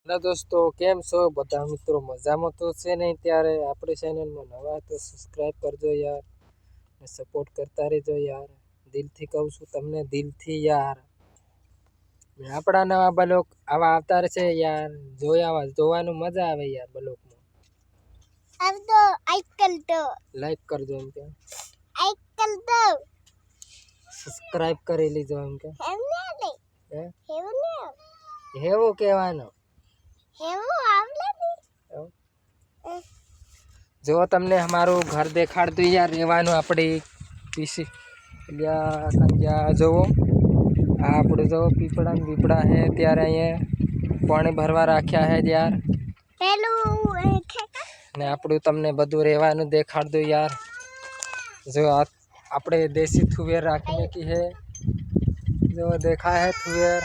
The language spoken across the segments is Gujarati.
હેલો દોસ્તો, કેમ છો બધા મિત્રો? મજામાં તો છે નહીં? ત્યારે આપણી ચેનલમાં નવા તો સબસ્ક્રાઈબ કરજો યાર, ને સપોર્ટ કરતા રહેજો યાર. દિલથી કહું છું તમને, દિલથી યાર. આપણા નવા બ્લોગ આવા આવતા રહેશે યાર, જોવાનું મજા આવે યાર. બ્લોગમાં લાઈક કરજો એમ કે, સબસ્ક્રાઈબ કરી લીજો એમ કે. એવું કહેવાનું. જો તમને અમારું ઘર દેખાડતું યાર, રહેવાનું આપણી પીસી જોવો. આ આપણે જો પીપળા ને બીપળા હે, ત્યારે અહીંયા પાણી ભરવા રાખ્યા હે યાર. ને આપણું તમને બધું રહેવાનું દેખાડતું યાર. જો આપણે દેશી થુવેર રાખીને કી હે, જો દેખા હે થુવેર.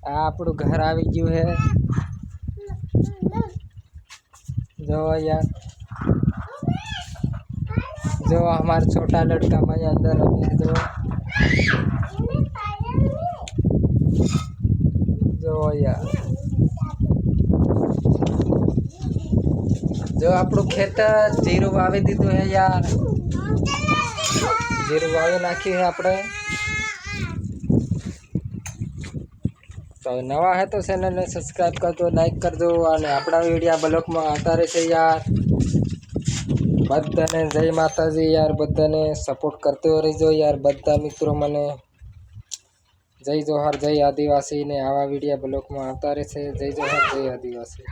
આ આપણું ઘર આવી ગયું હે. जो यार, जो हमारे छोटा लड़का मैं अंदर अभी जो यार, जो આપણું ખેતર જીરું વાવી દીધું હે યાર. જીરું વાવી નાખ્યું હે આપણે. તો નવા હે તો ચેનલને સબસ્ક્રાઈબ કરજો, લાઈક કરજો, અને આપણા વિડીયો બ્લોગમાં આવતા રહેશે યાર. બધાને જય માતાજી યાર, બધાને સપોર્ટ કરતો રહેજો યાર. બધા મિત્રો મને જય જોહાર, જય આદિવાસી. ને આવા વિડીયો બ્લોગમાં આવતા રહેશે. જય જોહાર, જય આદિવાસી.